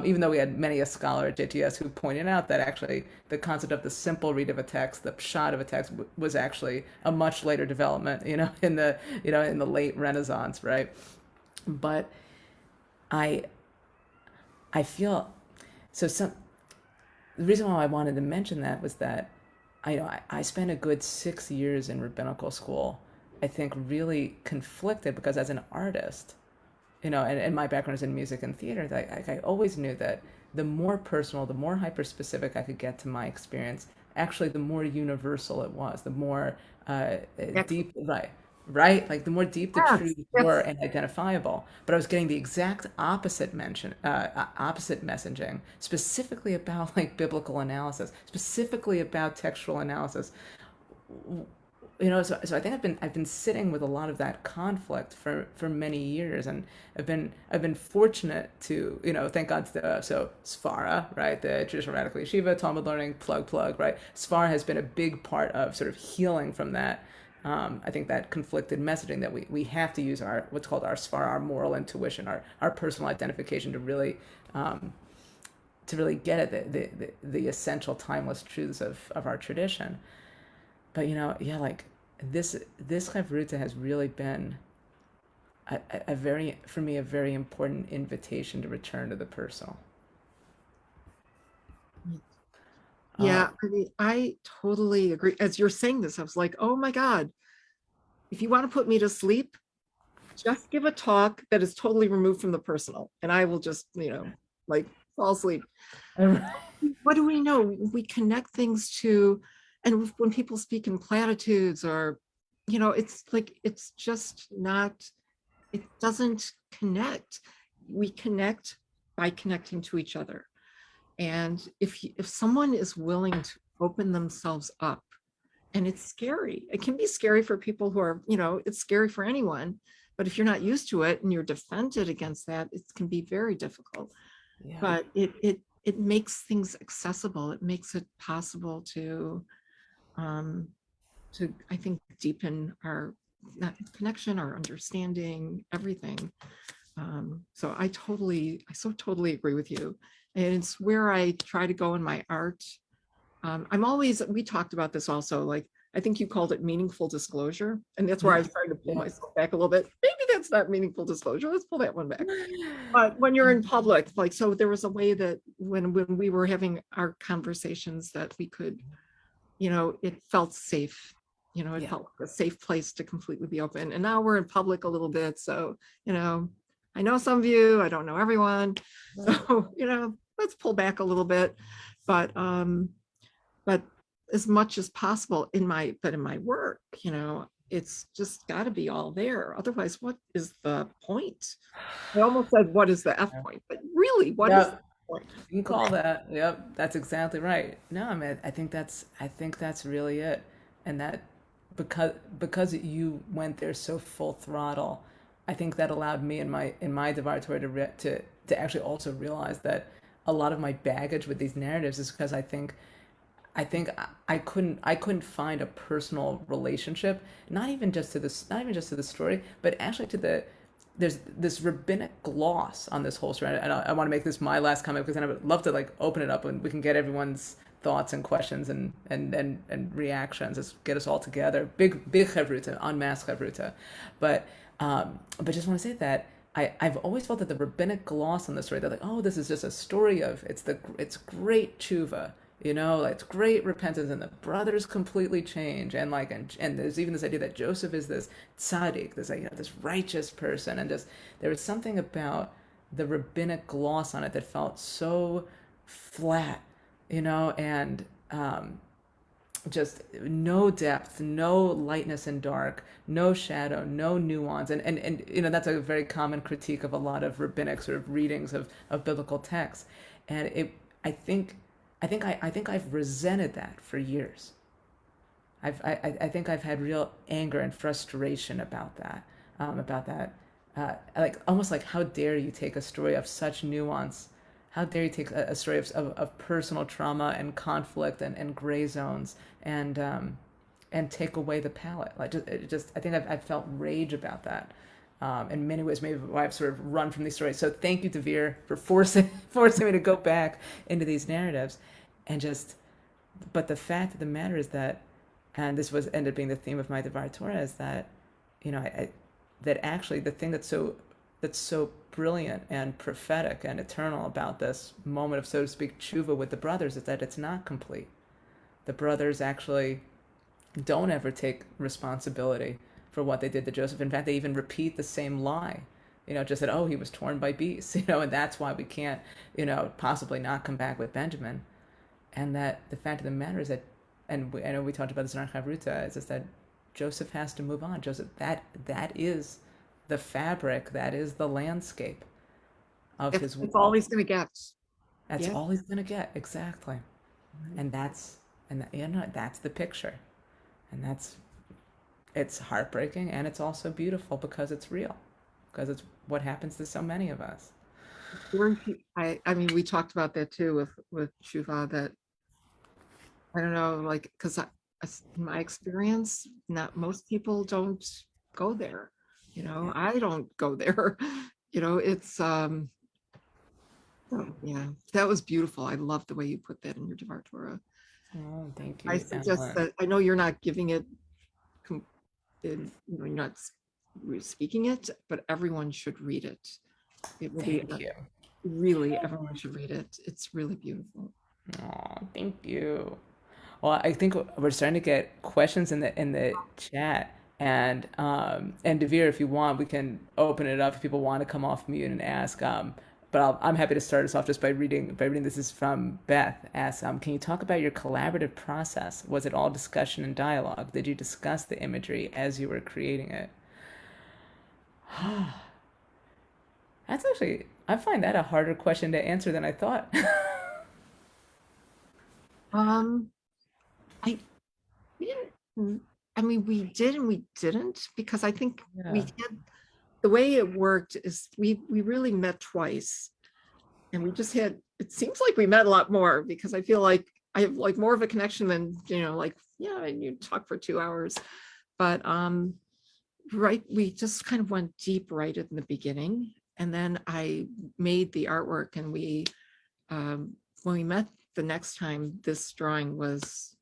Speaker 2: Even though we had many a scholar at JTS who pointed out that actually the concept of the simple read of a text, the pshat of a text, was actually a much later development, in the late Renaissance, right? But I feel so. The reason why I wanted to mention that was that I spent a good 6 years in rabbinical school, I think, really conflicted, because as an artist, and my background is in music and theater, that I always knew that the more personal, the more hyper-specific I could get to my experience, actually the more universal it was, the more deep, right? Like the more deep the truths were and identifiable. But I was getting the exact opposite opposite messaging, specifically about like biblical analysis, specifically about textual analysis. So I think I've been sitting with a lot of that conflict for many years, and I've been fortunate to, thank God, so Svara, right, the traditional radical yeshiva, Talmud learning, plug, right, Svara has been a big part of sort of healing from that, I think that conflicted messaging that we have to use our what's called our svar, our moral intuition, our personal identification to really get at the essential timeless truths of our tradition. But like this chavruta has really been a very, for me, a very important invitation to return to the personal.
Speaker 3: Yeah, I mean, I totally agree. As you're saying this, I was like, oh my God, if you want to put me to sleep, just give a talk that is totally removed from the personal, and I will just, like fall asleep. What do we know? We connect things to, and when people speak in platitudes or, it's like, it's just not, it doesn't connect. We connect by connecting to each other. And if someone is willing to open themselves up, and it's scary, it can be scary for people who are, it's scary for anyone, but if you're not used to it and you're defended against that, it can be very difficult.
Speaker 2: Yeah.
Speaker 3: But it makes things accessible. It makes it possible to I think, deepen our connection, our understanding, everything. So I so totally agree with you. And it's where I try to go in my art. We talked about this also, like, I think you called it meaningful disclosure. And that's where I was trying to pull myself back a little bit. Maybe that's not meaningful disclosure. Let's pull that one back. But when you're in public, like, so there was a way that when we were having our conversations that we could, it felt safe. It felt like a safe place to completely be open. And now we're in public a little bit. So, I know some of you, I don't know everyone. So, let's pull back a little bit. But as much as possible in my work, it's just got to be all there. Otherwise, what is the point? I almost said, what is the F point? But really, what is the point?
Speaker 2: You can call that. Yep, that's exactly right. No, I mean, I think that's really it. And that because you went there so full throttle, I think that allowed me in my Devar Torah to actually also realize that a lot of my baggage with these narratives is because I think I couldn't find a personal relationship, not even just to the story, but actually to there's this rabbinic gloss on this whole story. And I want to make this my last comment, because then I would love to like open it up and we can get everyone's thoughts and questions and reactions. Let's get us all together. Big chavruta, en masse chavruta. But just want to say that I've always felt that the rabbinic gloss on the story, they're like, oh, this is just a story of it's great tshuva. It's great repentance, and the brothers completely change, and there's even this idea that Joseph is this tzaddik, this righteous person, and just there was something about the rabbinic gloss on it that felt so flat, and just no depth, no lightness and dark, no shadow, no nuance, and that's a very common critique of a lot of rabbinic sort of readings of biblical texts, and I think I've resented that for years. I think I've had real anger and frustration about that. Like almost like, how dare you take a story of such nuance? How dare you take a story of personal trauma and conflict and gray zones and take away the palette? Like I think I've felt rage about that. In many ways, maybe why I've sort of run from these stories. So thank you, Devere, for forcing me to go back into these narratives, but the fact of the matter is that, and this ended up being the theme of my Devar Torah, is that, that actually the thing that's so brilliant and prophetic and eternal about this moment of, so to speak, tshuva with the brothers is that it's not complete. The brothers actually don't ever take responsibility for what they did to Joseph. In fact, they even repeat the same lie, just that, oh, he was torn by beasts, and that's why we can't, possibly not come back with Benjamin. And that the fact of the matter is that, and I know we talked about this in our chavruta, is just that Joseph has to move on. Joseph, that is the fabric, that is the landscape of his world.
Speaker 3: It's all he's going to get.
Speaker 2: That's all he's going to get, exactly. Mm-hmm. And that's the picture. And it's heartbreaking, and it's also beautiful because it's real, because it's what happens to so many of us.
Speaker 3: I mean, we talked about that too with tshuva, that I don't know, like, because in my experience, not most people don't go there. I don't go there. It's yeah, that was beautiful. I love the way you put that in your Devar Torah.
Speaker 2: Oh, thank
Speaker 3: I
Speaker 2: you,
Speaker 3: suggest
Speaker 2: Ellen.
Speaker 3: that, I know you're not giving it, you're not speaking it, but everyone should read it. It will be
Speaker 2: Thank you.
Speaker 3: really, everyone should read it. It's really beautiful.
Speaker 2: Oh, thank you. Well, I think we're starting to get questions in the chat, and Devere, if you want, we can open it up if people want to come off mute and ask. But I'm happy to start us off just by reading. This is from Beth. Asks, can you talk about your collaborative process? Was it all discussion and dialogue? Did you discuss the imagery as you were creating it? That's actually, I find that a harder question to answer than I thought.
Speaker 3: Um, I we didn't, I mean, we did and we didn't, because I think we
Speaker 2: Yeah.
Speaker 3: had, the way it worked is we really met twice, and we just had, it seems like we met a lot more, because I feel like I have like more of a connection than, like, yeah, and you talk for 2 hours. But right, we just kind of went deep right in the beginning, and then I made the artwork, and we when we met the next time, this drawing was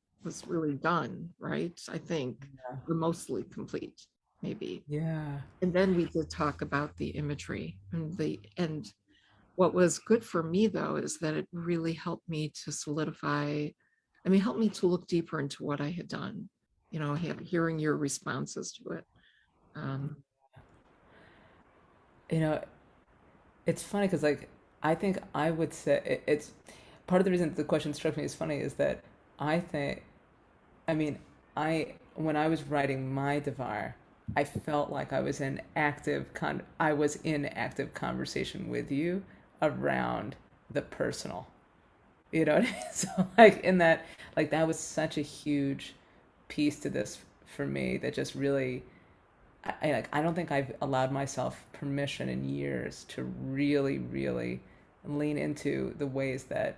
Speaker 3: really done, right? I think we're mostly complete, maybe.
Speaker 2: Yeah.
Speaker 3: And then we did talk about the imagery, and what was good for me, though, is that it really helped me to solidify, helped me to look deeper into what I had done, hearing your responses to it.
Speaker 2: You know, it's funny because, like, I think I would say it's part of the reason the question struck me as funny is that I think, I mean, when I was writing my Devar, I felt like I was in active conversation with you around the personal. You know what I mean? So, like, in that, like, that was such a huge piece to this for me that just really, I don't think I've allowed myself permission in years to really, really lean into the ways that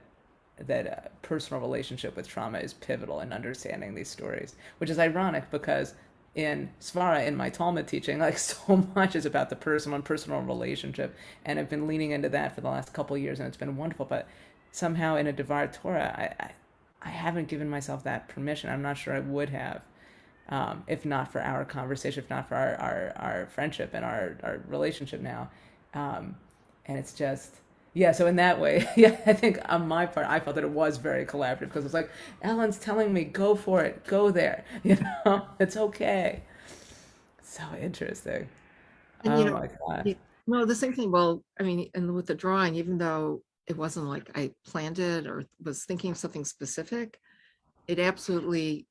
Speaker 2: a personal relationship with trauma is pivotal in understanding these stories, which is ironic because in Svara, in my Talmud teaching, like, so much is about the personal and personal relationship, and I've been leaning into that for the last couple of years, and it's been wonderful. But somehow in a Devar Torah, I haven't given myself that permission. I'm not sure I would have, if not for our conversation, if not for our friendship and our relationship now. And it's just, yeah, so in that way, yeah, I think on my part, I felt that it was very collaborative because it was like, Ellen's telling me, go for it, go there, it's okay. So interesting.
Speaker 3: And
Speaker 2: Oh my God.
Speaker 3: no, the same thing. Well, and with the drawing, even though it wasn't like I planned it or was thinking of something specific, it absolutely,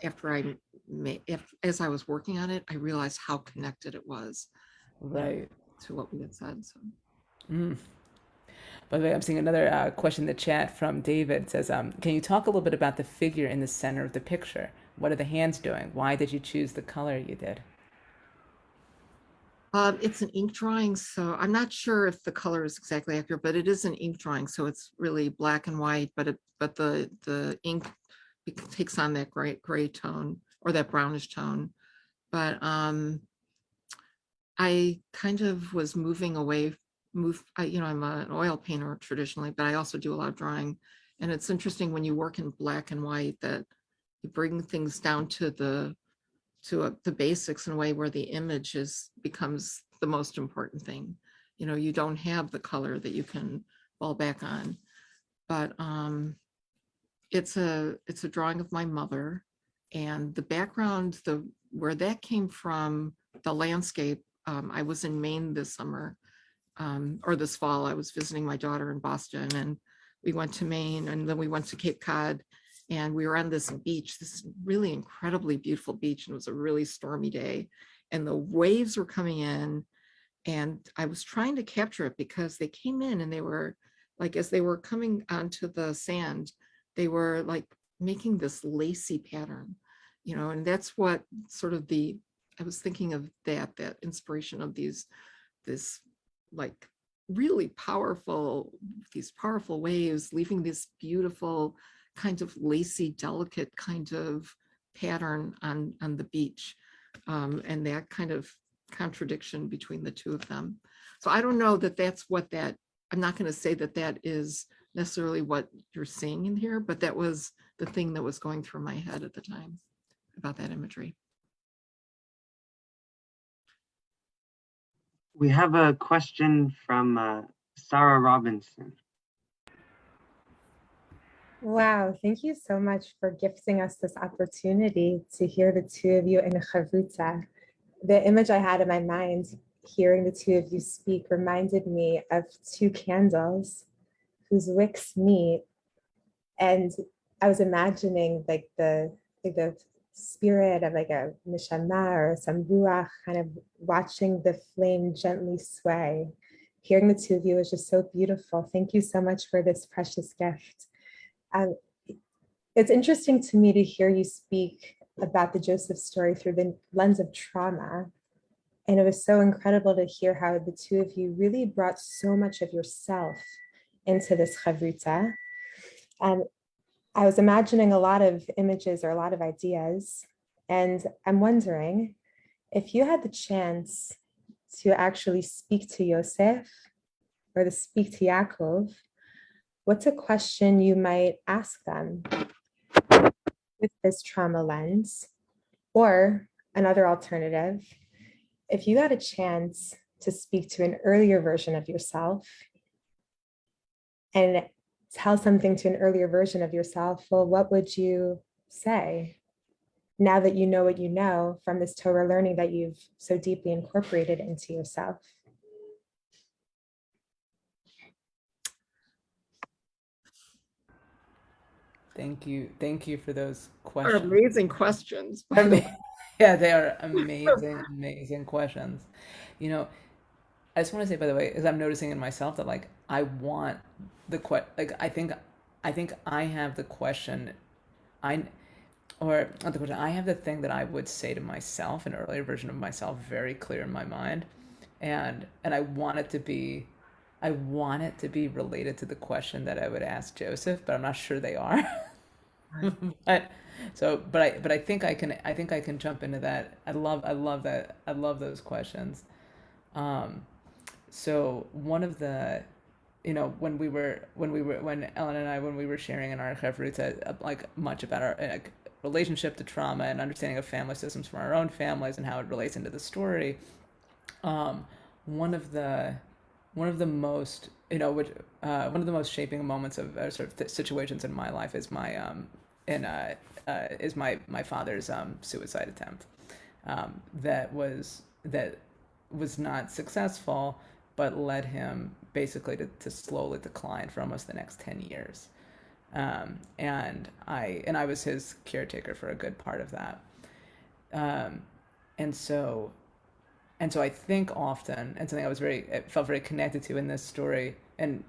Speaker 3: as I was working on it, I realized how connected it was,
Speaker 2: Right.
Speaker 3: to what we had said. So.
Speaker 2: Mm. By the way, I'm seeing another question in the chat from David. It says, can you talk a little bit about the figure in the center of the picture? What are the hands doing? Why did you choose the color you did?
Speaker 3: It's an ink drawing, so I'm not sure if the color is exactly accurate, but it is an ink drawing, so it's really black and white, but the ink takes on that gray tone or that brownish tone. But I kind of was moving away, I'm an oil painter traditionally, but I also do a lot of drawing. And it's interesting when you work in black and white that you bring things down to the basics in a way where the image becomes the most important thing. You don't have the color that you can fall back on. But it's a drawing of my mother, and the background, where that came from, the landscape. I was in Maine this summer, or this fall. I was visiting my daughter in Boston, and we went to Maine, and then we went to Cape Cod, and we were on this beach, this really incredibly beautiful beach, and it was a really stormy day, and the waves were coming in, and I was trying to capture it because they came in and they were like, as they were coming onto the sand, they were like making this lacy pattern, and that's what sort of I was thinking of that inspiration of this like really powerful, these powerful waves leaving this beautiful kind of lacy, delicate kind of pattern on the beach, and that kind of contradiction between the two of them. So I don't know that that's what that, I'm not going to say that that is necessarily what you're seeing in here, but that was the thing that was going through my head at the time about that imagery.
Speaker 1: We have a question from Sarah Robinson.
Speaker 4: Wow, thank you so much for gifting us this opportunity to hear the two of you in Chavruta. The image I had in my mind, hearing the two of you speak, reminded me of two candles whose wicks meet. And I was imagining like the spirit of like a neshama or some ruach kind of watching the flame gently sway. Hearing the two of you was just so beautiful. Thank you so much for this precious gift. It's interesting to me to hear you speak about the Joseph story through the lens of trauma. And it was so incredible to hear how the two of you really brought so much of yourself into this chavruta. I was imagining a lot of images or a lot of ideas. And I'm wondering if you had the chance to actually speak to Yosef or to speak to Yaakov, what's a question you might ask them with this trauma lens? Or another alternative, if you had a chance to speak to an earlier version of yourself and tell something to an earlier version of yourself, well, what would you say now that you know what you know from this Torah learning that you've so deeply incorporated into yourself?
Speaker 2: Thank you for those
Speaker 3: Are
Speaker 2: questions.
Speaker 3: amazing questions, by the way.
Speaker 2: Yeah, they are amazing questions. You know, I just want to say, by the way, as I'm noticing in myself that like I want the I think I have the question, or not the question. I have the thing that I would say to myself, an earlier version of myself, very clear in my mind, and I want it to be. I want it to be related to the question that I would ask Joseph, but I'm not sure they are. but I think I can jump into that. I love that. I love those questions. So one of the, when Ellen and I, when we were sharing in our chavruta, like much about our relationship to trauma and understanding of family systems from our own families and how it relates into the story, one of the most one of the most shaping moments of sort of situations in my life is my my father's suicide attempt that was not successful, but led him basically to slowly decline for almost the next 10 years. And I was his caretaker for a good part of that. And so I think often, and something I felt very connected to in this story, and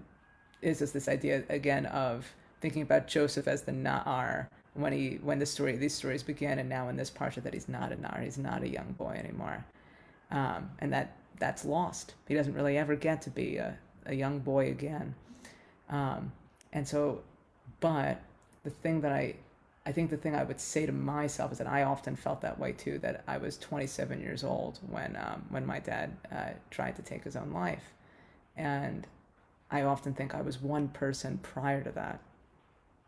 Speaker 2: is this idea again of thinking about Joseph as the Na'ar when these stories begin, and now in this parsha that he's not a Na'ar, he's not a young boy anymore, and that's lost. He doesn't really ever get to be a young boy again, and so, but the thing that I think the thing I would say to myself is that I often felt that way too, that I was 27 years old when my dad tried to take his own life. And I often think I was one person prior to that,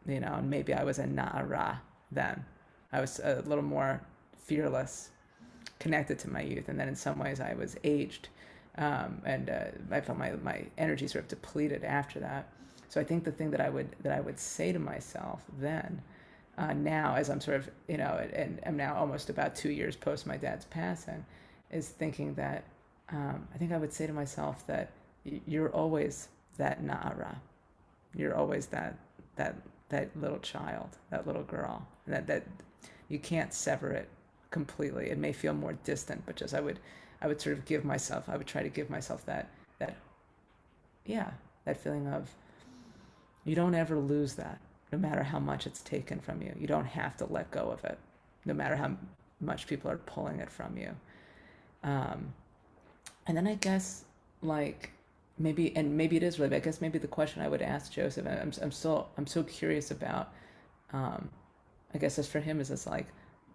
Speaker 2: and maybe I was a na'ara then. I was a little more fearless, connected to my youth. And then in some ways I was aged, and I felt my energy sort of depleted after that. So I think the thing that I would say to myself then, now, as I'm sort of, and I'm now almost about 2 years post my dad's passing, is thinking that I think I would say to myself that you're always that na'ara. You're always that little child, that little girl, that you can't sever it completely. It may feel more distant, but just I would sort of I would try to give myself that feeling of you don't ever lose that. No matter how much it's taken from you, you don't have to let go of it, no matter how much people are pulling it from you. And then I guess, like, maybe it is really, I guess maybe the question I would ask Joseph, and I'm so curious about I guess as for him, is it's like,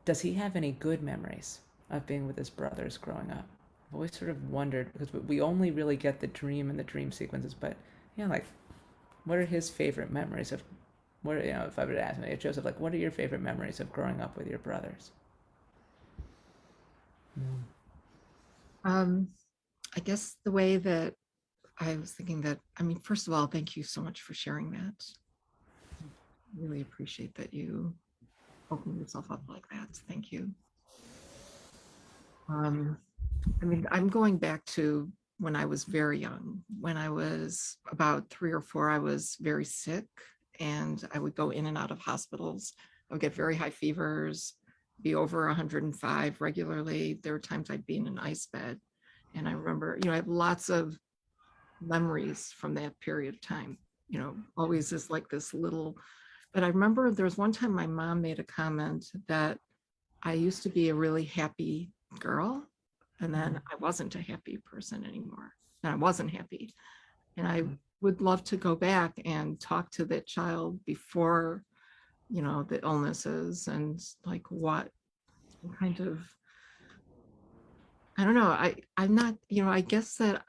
Speaker 2: does he have any good memories of being with his brothers growing up? I've always sort of wondered, because we only really get the dream and the dream sequences, but yeah, like, what are his favorite memories of, what are, if I were to ask him, Joseph, like, what are your favorite memories of growing up with your brothers?
Speaker 3: I guess the way that I was thinking that, first of all, thank you so much for sharing that. I really appreciate that you opened yourself up like that. Thank you. I'm going back to when I was very young. When I was about 3 or 4, I was very sick and I would go in and out of hospitals. I would get very high fevers, be over 105 regularly. There were times I'd be in an ice bed. And I remember, I have lots of memories from that period of time, always is like this little, but I remember there was one time my mom made a comment that I used to be a really happy girl, and then I wasn't a happy person anymore, and I wasn't happy. And I would love to go back and talk to that child before, the illnesses, and like what kind of, I don't know. I'm not, I guess that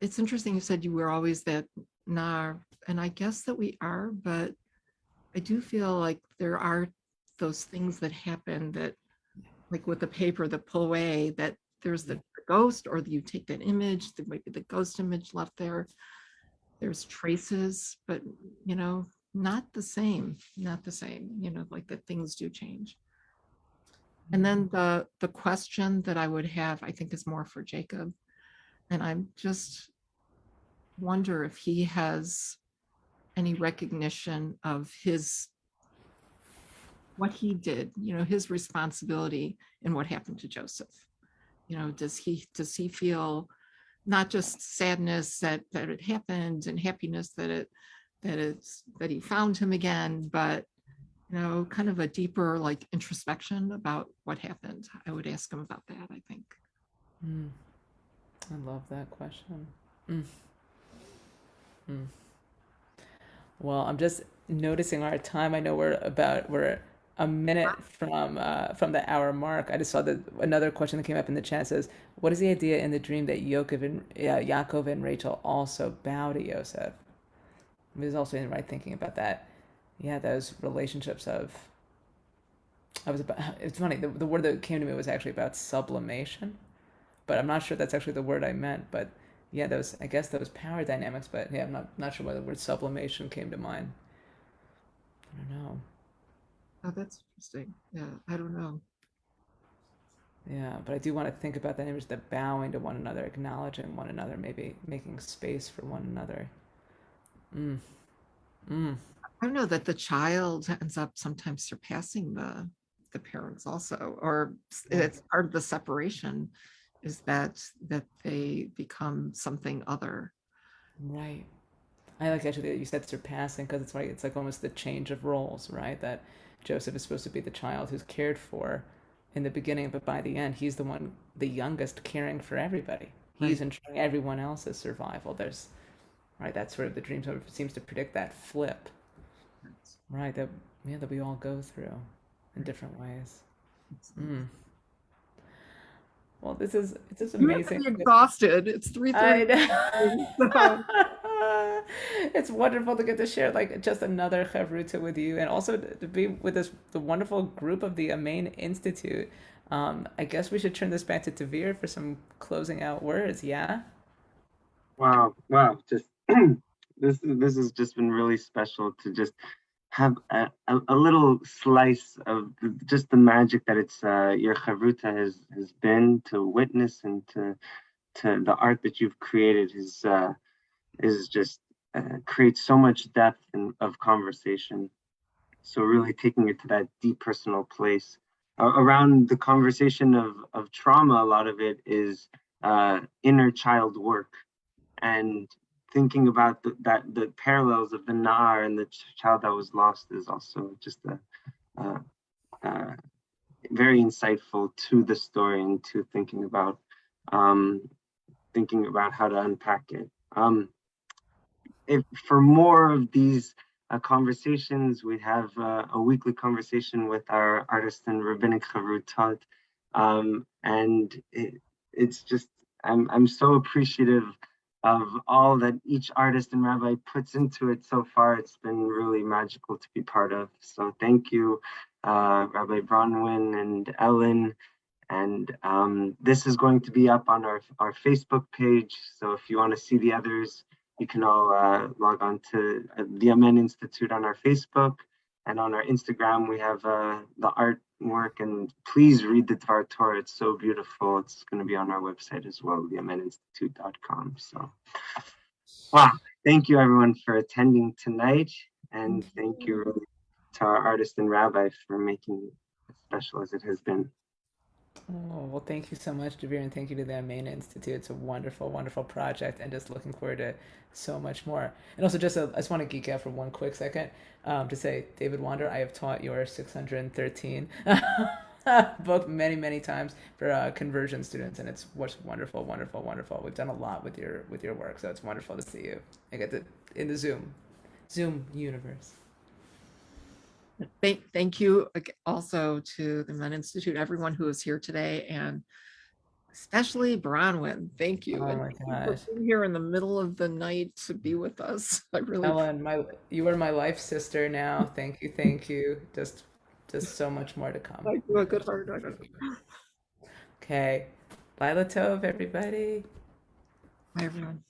Speaker 3: it's interesting you said you were always that nar, and I guess that we are, but I do feel like there are those things that happen that, like with the paper that pull away, that there's the ghost, or you take that image, there might be the ghost image left there. There's traces, but not the same, like that things do change. And then the question that I would have, I think, is more for Jacob. And I'm just wonder if he has any recognition of what he did, his responsibility in what happened to Joseph. Does he feel not just sadness that it happened and happiness that he found him again, but kind of a deeper like introspection about what happened? I would ask him about that, I think.
Speaker 2: I love that question. Well, I'm just noticing our time. I know we're a minute from the hour mark. I just saw that another question that came up in the chat says, what is the idea in the dream that Yaakov and Rachel also bow to Yosef? I was also in right thinking about that. Yeah, those relationships of, it's funny, the word that came to me was actually about sublimation, but I'm not sure that's actually the word I meant. But yeah, those power dynamics, but yeah, I'm not sure why the word sublimation came to mind. I don't know.
Speaker 3: Oh, that's interesting. Yeah, I don't know.
Speaker 2: Yeah, but I do want to think about that image, the bowing to one another, acknowledging one another, maybe making space for one another.
Speaker 3: I don't know that the child ends up sometimes surpassing the parents also, or it's part of the separation, is that they become something other.
Speaker 2: Right. I like actually that you said surpassing, because it's like almost the change of roles, right? That Joseph is supposed to be the child who's cared for in the beginning, but by the end, he's the one, the youngest, caring for everybody. He's ensuring everyone else's survival. There's, right, that's sort of the dream sort of seems to predict that flip, right? That we all go through in different ways. Well, it's just amazing.
Speaker 3: I'm exhausted. It's 3:30.
Speaker 2: It's wonderful to get to share like just another chavruta with you, and also to be with the wonderful group of the Amen Institute. I guess we should turn this back to Tavir for some closing out words. Yeah.
Speaker 1: Wow. Just this has just been really special to just have a little slice of just the magic that it's your chavruta has been, to witness, and to the art that you've created is just creates so much depth of conversation. So really taking it to that deep personal place around the conversation of trauma. A lot of it is inner child work, and thinking about the parallels of the Nar and the child that was lost is also just very insightful to the story, and to thinking about how to unpack it. If for more of these conversations. We have a weekly conversation with our artist and rabbinic charutot, and it's just I'm so appreciative of all that each artist and rabbi puts into it so far. It's been really magical to be part of. So thank you, Rabbi Bronwen and Ellen. And this is going to be up on our Facebook page. So if you want to see the others, you can all log on to the Amen Institute on our Facebook. And on our Instagram, we have the artwork. And please read the Dvar Torah. It's so beautiful. It's going to be on our website as well, theameninstitute.com. So, wow. Thank you, everyone, for attending tonight. And thank you really to our artist and rabbi for making it as special as it has been.
Speaker 2: Oh, well, thank you so much, Javier, and thank you to the Main Institute. It's a wonderful, wonderful project, and just looking forward to so much more. And also, I just want to geek out for one quick second to say, David Wander, I have taught your 613 book many, many times for conversion students, and it's wonderful, wonderful, wonderful. We've done a lot with your work, so it's wonderful to see you. I get to in the Zoom universe.
Speaker 3: Thank you also to the Men Institute, everyone who is here today, and especially Bronwen. Thank you.
Speaker 2: Oh
Speaker 3: And
Speaker 2: my
Speaker 3: thank you
Speaker 2: gosh.
Speaker 3: for being here in the middle of the night to be with us. I really
Speaker 2: Ellen, you are my life sister now. Thank you, thank you. Just so much more to come.
Speaker 3: I do a good heart.
Speaker 2: Okay. Laila Tov, everybody.
Speaker 3: Bye, everyone.